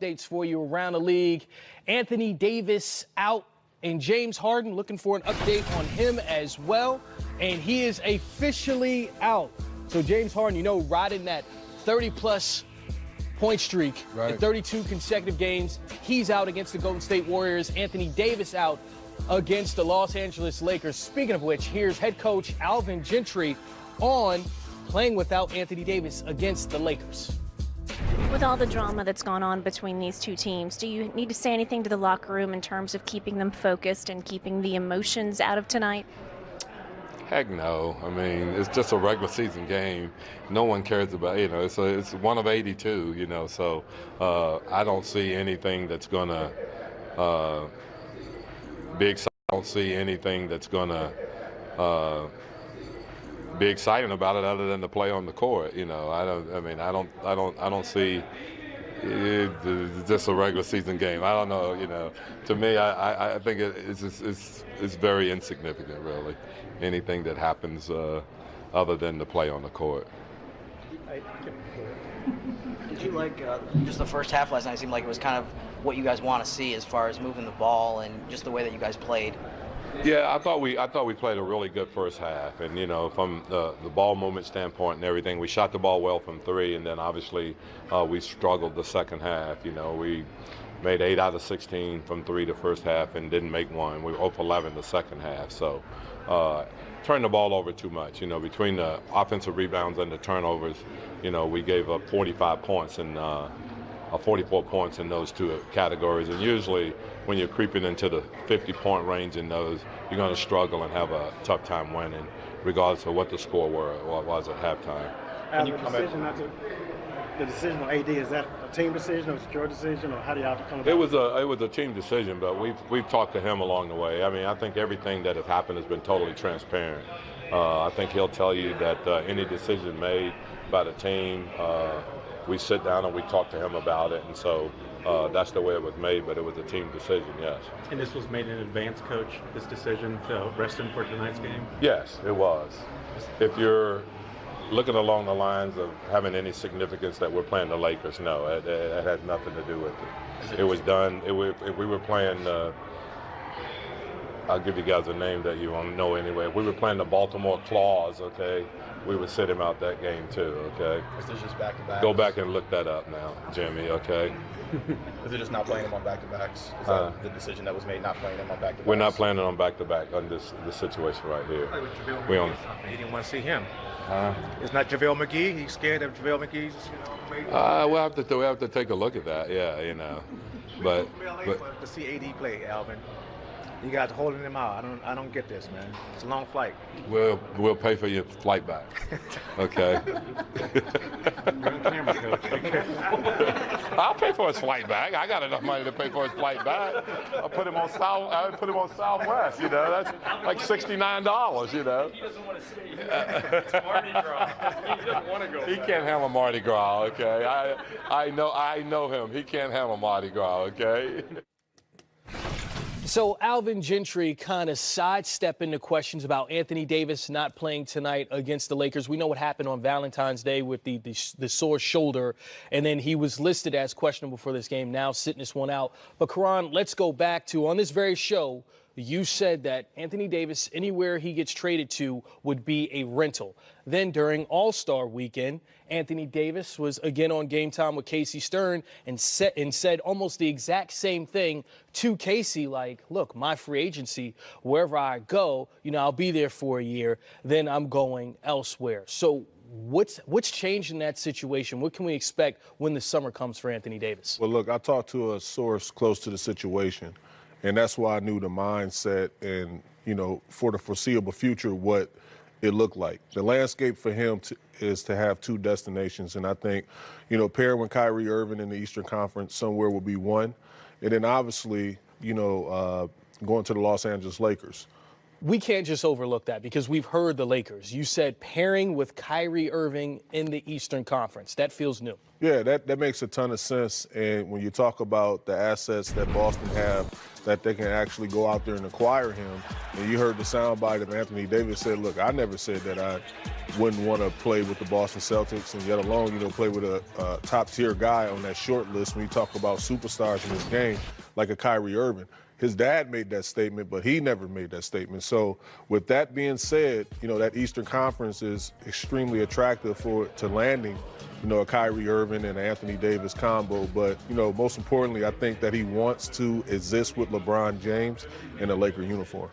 updates for you around the league. Anthony Davis out, and James Harden looking for an update on him as well. And he is officially out. So James Harden, riding that 30-plus point streak in 32 consecutive games. He's out against the Golden State Warriors. Anthony Davis out against the Los Angeles Lakers. Speaking of which, here's head coach Alvin Gentry on playing without Anthony Davis against the Lakers. With all the drama that's gone on between these two teams, do you need to say anything to the locker room in terms of keeping them focused and keeping the emotions out of tonight? Heck no. I mean, it's just a regular season game. No one cares about, it's one of 82, so I don't see anything that's going to be exciting. I don't see anything that's going to be exciting about it other than the play on the court. I don't see it's just a regular season game. I don't know. To me, I think it's very insignificant, really. Anything that happens other than the play on the court. Did you like just the first half last night? It seemed like it was kind of what you guys want to see as far as moving the ball and just the way that you guys played. Yeah, I thought we played a really good first half, and from the ball movement standpoint and everything, we shot the ball well from three, and then obviously we struggled the second half. We made 8 out of 16 from three the first half and didn't make one. We were 0 for 11 the second half, so turned the ball over too much. Between the offensive rebounds and the turnovers, we gave up 45 points and 44 points in those two categories, and usually when you're creeping into the 50-point range in those, you're going to struggle and have a tough time winning, regardless of what the score was at halftime. Can you comment? The decision on AD, is that a team decision or is it your decision, or how do y'all come about it? It was a team decision, but we've talked to him along the way. I mean, I think everything that has happened has been totally transparent. I think he'll tell you that any decision made by the team, we sit down and we talk to him about it, and so that's the way it was made, but it was a team decision, yes. And this was made in advance, Coach, this decision to rest him for tonight's game? Yes, it was. If you're looking along the lines of having any significance that we're playing the Lakers, no, it had nothing to do with it. It was done, if we were playing, I'll give you guys a name that you won't know anyway. If we were playing the Baltimore Claws, okay, we would sit him out that game too, okay? Is this just back-to-backs? Go back and look that up now, Jimmy, okay? Is it just not playing him on back-to-backs? Is that the decision that was made, not playing him on back-to-backs? We're not playing it on back-to-back on this situation right here. We on. He didn't want to see him. It's not JaVale McGee. He's scared of JaVale McGee's. We'll have to take a look at that. Yeah, but to see AD play, Alvin. You guys holding him out. I don't get this, man. It's a long flight. We'll pay for your flight back. Okay. Camera, Coach. I'll pay for his flight back. I got enough money to pay for his flight back. I'll put him on Southwest. That's like $69. He doesn't want to stay. It's Mardi Gras. He doesn't want to go. He can't handle Mardi Gras. Okay. I know him. He can't handle Mardi Gras. Okay. So Alvin Gentry kind of sidestepping the questions about Anthony Davis not playing tonight against the Lakers. We know what happened on Valentine's Day with the sore shoulder, and then he was listed as questionable for this game, now sitting this one out. But, Karan, let's go back to, on this very show, you said that Anthony Davis, anywhere he gets traded to, would be a rental. Then during All-Star Weekend, Anthony Davis was again on Game Time with Casey Stern and said almost the exact same thing to Casey, like, look, my free agency, wherever I go, I'll be there for a year, then I'm going elsewhere. So what's changed in that situation? What can we expect when the summer comes for Anthony Davis? Well, look, I talked to a source close to the situation, and that's why I knew the mindset and, for the foreseeable future, what it looked like. The landscape for him is to have two destinations, and I think, paired with Kyrie Irving in the Eastern Conference, somewhere will be one. And then obviously, going to the Los Angeles Lakers. We can't just overlook that because we've heard the Lakers. You said pairing with Kyrie Irving in the Eastern Conference. That feels new. Yeah, that makes a ton of sense. And when you talk about the assets that Boston have, that they can actually go out there and acquire him. And you heard the soundbite of Anthony Davis said, look, I never said that I wouldn't want to play with the Boston Celtics and yet alone, play with a top-tier guy on that short list when you talk about superstars in this game, like a Kyrie Irving. His dad made that statement, but he never made that statement. So with that being said, that Eastern Conference is extremely attractive to landing, a Kyrie Irving and Anthony Davis combo. But, most importantly, I think that he wants to exist with LeBron James in a Laker uniform.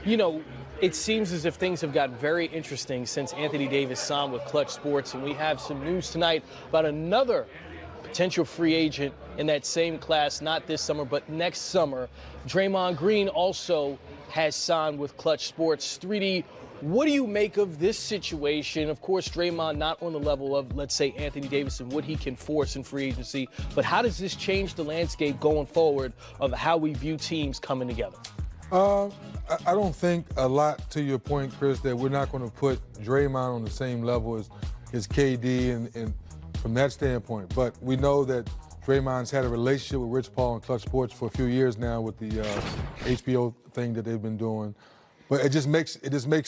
It seems as if things have gotten very interesting since Anthony Davis signed with Klutch Sports, and we have some news tonight about another potential free agent in that same class, not this summer, but next summer. Draymond Green also has signed with Klutch Sports. 3D, what do you make of this situation? Of course, Draymond not on the level of, let's say, Anthony Davis and what he can force in free agency, but how does this change the landscape going forward of how we view teams coming together? I don't think a lot to your point, Chris, that we're not going to put Draymond on the same level as KD and from that standpoint. But we know that Draymond's had a relationship with Rich Paul and Klutch Sports for a few years now with the HBO thing that they've been doing. But it just makes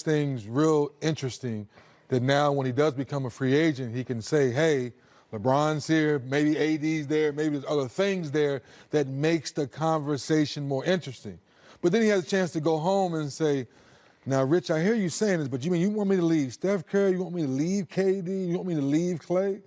things real interesting that now when he does become a free agent, he can say, hey, LeBron's here, maybe AD's there, maybe there's other things there that makes the conversation more interesting. But then he has a chance to go home and say, now, Rich, I hear you saying this, but you want me to leave Steph Curry? You want me to leave KD? You want me to leave Clay?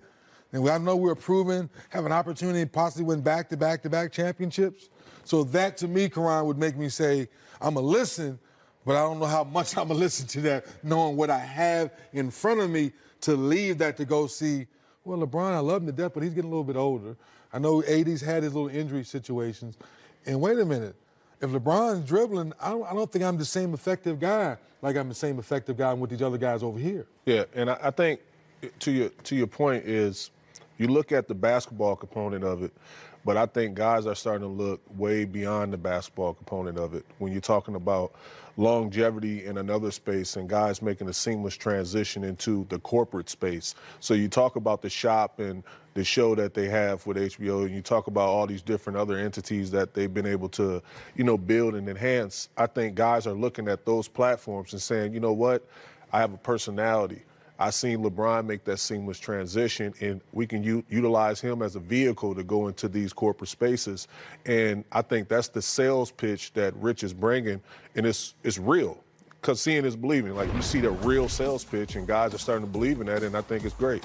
And I know we're proven, have an opportunity to possibly win back-to-back championships. So that, to me, Karan, would make me say, I'm going to listen, but I don't know how much I'm going to listen to that, knowing what I have in front of me to leave that to go see, well, LeBron, I love him to death, but he's getting a little bit older. I know AD's had his little injury situations. And wait a minute. If LeBron's dribbling, I don't think I'm the same effective guy like I'm the same effective guy with these other guys over here. Yeah, and I think to your point is you look at the basketball component of it, but I think guys are starting to look way beyond the basketball component of it. When you're talking about longevity in another space and guys making a seamless transition into the corporate space. So you talk about the shop and the show that they have with HBO, and you talk about all these different other entities that they've been able to, build and enhance. I think guys are looking at those platforms and saying, you know what, I have a personality. I seen LeBron make that seamless transition, and we can utilize him as a vehicle to go into these corporate spaces. And I think that's the sales pitch that Rich is bringing, and it's real. Because seeing is believing. Like, you see the real sales pitch, and guys are starting to believe in that, and I think it's great.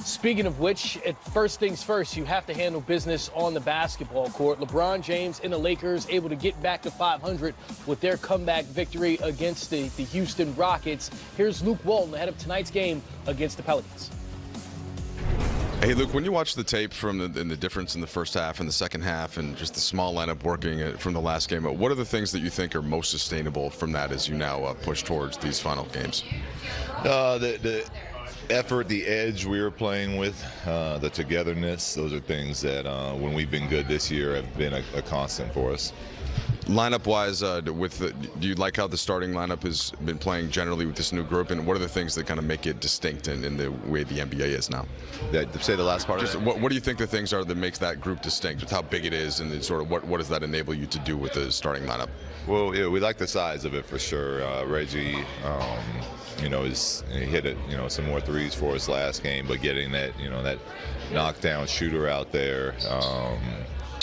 Speaking of which, first things first, you have to handle business on the basketball court. LeBron James and the Lakers able to get back to 500 with their comeback victory against the Houston Rockets. Here's Luke Walton ahead of tonight's game against the Pelicans. Hey, Luke, when you watch the tape from the difference in the first half and the second half and just the small lineup working from the last game, what are the things that you think are most sustainable from that as you now push towards these final games? The effort, the edge we were playing with, the togetherness, those are things that when we've been good this year have been a constant for us. Lineup-wise, do you like how the starting lineup has been playing generally with this new group, and what are the things that kind of make it distinct in the way the NBA is now? Say the last part Just of that? What do you think the things are that makes that group distinct, with how big it is, and sort of what does that enable you to do with the starting lineup? Well, yeah, we like the size of it for sure. Reggie, he hit some more threes for us last game, but getting that knockdown shooter out there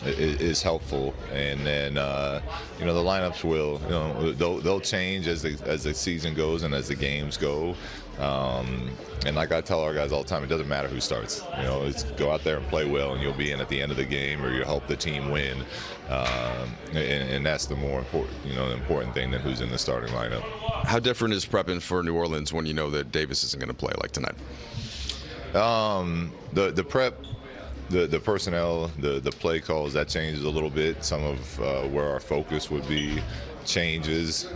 is helpful. And then the lineups they'll change as the season goes and as the games go. And like I tell our guys all the time, it doesn't matter who starts. It's go out there and play well, and you'll be in at the end of the game, or you'll help the team win. And that's the more important, the important thing than who's in the starting lineup. How different is prepping for New Orleans when you know that Davis isn't going to play like tonight? The prep, the personnel, the play calls, that changes a little bit. Some of where our focus would be changes,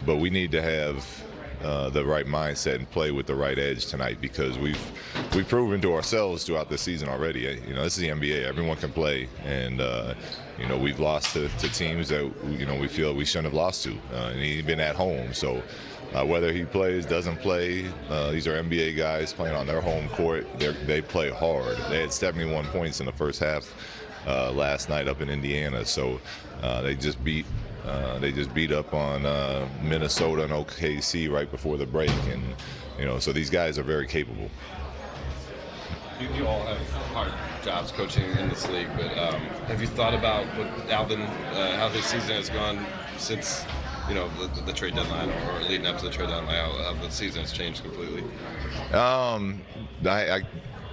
but we need to have the right mindset and play with the right edge tonight, because we've proven to ourselves throughout the season already. You know, this is the NBA. Everyone can play, and you know, we've lost to teams that we feel we shouldn't have lost to, and even at home. So whether he plays, doesn't play, these are NBA guys playing on their home court. They play hard. They had 71 points in the first half last night up in Indiana. So they just beat up on Minnesota and OKC right before the break, and so these guys are very capable. You all have hard jobs coaching in this league, but have you thought about what Alvin, how his season has gone since the trade deadline, or leading up to the trade deadline, how the season has changed completely?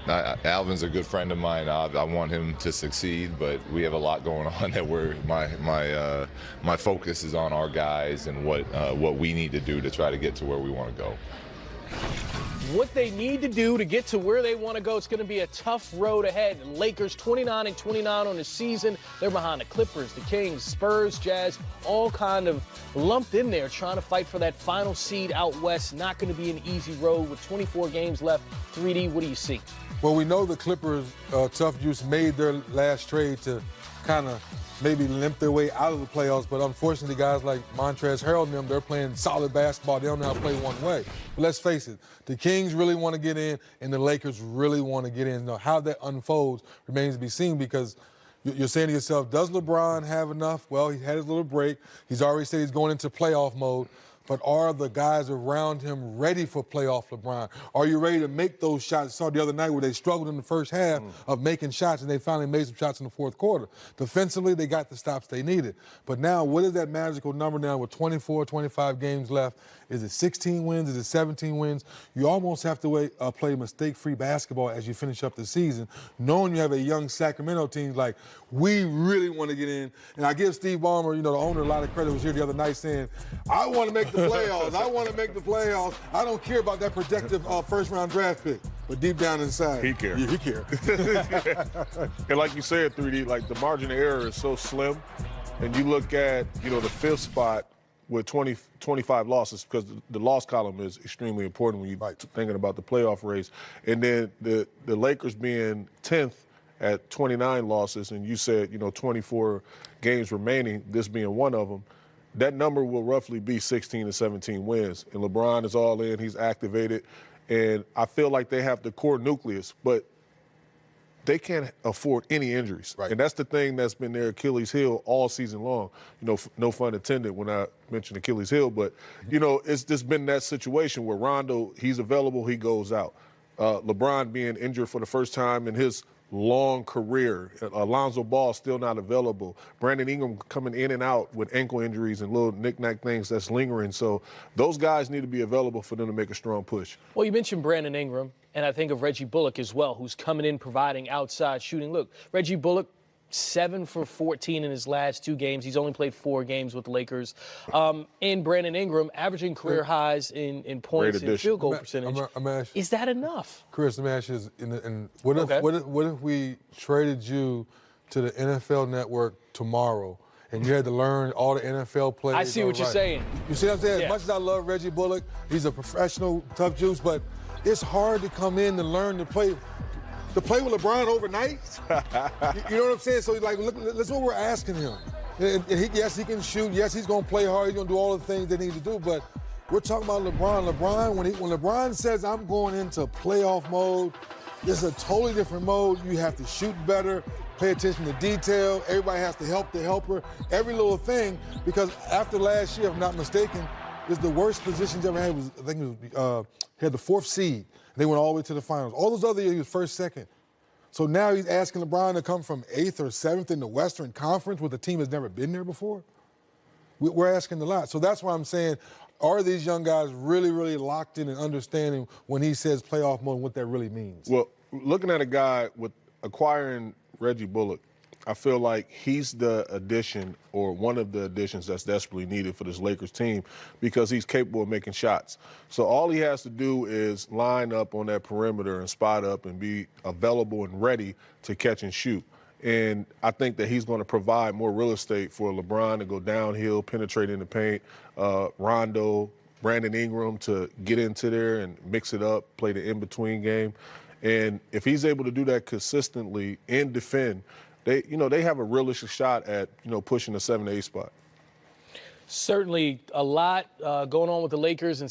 Alvin's a good friend of mine. I want him to succeed, but we have a lot going on that my focus is on our guys and what we need to do to try to get to where we want to go. What they need to do to get to where they want to go. It's going to be a tough road ahead. Lakers 29-29 on the season. They're behind the Clippers, the Kings, Spurs, Jazz, all kind of lumped in there trying to fight for that final seed out west. Not going to be an easy road with 24 games left. 3D, what do you see? Well, we know the Clippers, Tough Juice, made their last trade to kind of maybe limp their way out of the playoffs, but unfortunately guys like Montrezl Harrell and them, they're playing solid basketball. They don't know how to play one way. But let's face it, the Kings really want to get in, and the Lakers really want to get in. Now, how that unfolds remains to be seen, because you're saying to yourself, does LeBron have enough? Well, he had his little break. He's already said he's going into playoff mode. But are the guys around him ready for playoff LeBron? Are you ready to make those shots? I saw the other night where they struggled in the first half of making shots, and they finally made some shots in the fourth quarter. Defensively, they got the stops they needed. But now, what is that magical number now with 24, 25 games left? Is it 16 wins? Is it 17 wins? You almost have to play mistake-free basketball as you finish up the season, knowing you have a young Sacramento team like, we really want to get in. And I give Steve Ballmer, the owner, a lot of credit. Was here the other night saying, I want to make the playoffs. I want to make the playoffs. I don't care about that projected first-round draft pick. But deep down inside, he cares. Yeah, he cares. And like you said, 3D, like the margin of error is so slim. And you look at, the fifth spot with 25 losses, because the loss column is extremely important when you're thinking about the playoff race. And then the Lakers being 10th at 29 losses, and you said, 24 games remaining, this being one of them, that number will roughly be 16 to 17 wins. And LeBron is all in, he's activated, and I feel like they have the core nucleus, but they can't afford any injuries. Right. And that's the thing that's been their Achilles heel all season long. No pun intended when I mentioned Achilles heel, but, it's just been that situation where Rondo, he's available, he goes out. LeBron being injured for the first time in his long career. Alonzo Ball still not available. Brandon Ingram coming in and out with ankle injuries and little knick-knack things that's lingering. So those guys need to be available for them to make a strong push. Well, you mentioned Brandon Ingram, and I think of Reggie Bullock as well, who's coming in providing outside shooting. Look, Reggie Bullock, 7 for 14 in his last 2 games. He's only played 4 games with the Lakers. And Brandon Ingram averaging career highs in points and field goal percentage. Is that enough? Chris, let me ask you, what if we traded you to the NFL Network tomorrow, and you had to learn all the NFL players? I see what you're saying. You see what I'm saying? Yeah. As much as I love Reggie Bullock, he's a professional, tough juice, but it's hard to come in and learn to play with LeBron overnight. You know what I'm saying? So, look, that's what we're asking him. And yes, he can shoot. Yes, he's going to play hard. He's going to do all the things they need to do. But we're talking about LeBron. When LeBron says, I'm going into playoff mode, it's a totally different mode. You have to shoot better, pay attention to detail. Everybody has to help the helper, every little thing. Because after last year, if I'm not mistaken, it's the worst positions ever had. He had the 4th seed. They went all the way to the finals. All those other years, he was 1st, 2nd. So now he's asking LeBron to come from 8th or 7th in the Western Conference with a team that's never been there before. We're asking a lot. So that's why I'm saying, are these young guys really, really locked in and understanding when he says playoff mode and what that really means? Well, looking at a guy with acquiring Reggie Bullock, I feel like he's the addition, or one of the additions that's desperately needed for this Lakers team, because he's capable of making shots. So all he has to do is line up on that perimeter and spot up and be available and ready to catch and shoot. And I think that he's going to provide more real estate for LeBron to go downhill, penetrate in the paint, Rondo, Brandon Ingram to get into there and mix it up, play the in-between game. And if he's able to do that consistently and defend, they have a realistic shot at, pushing the 7 to 8 spot. Certainly a lot going on with the Lakers and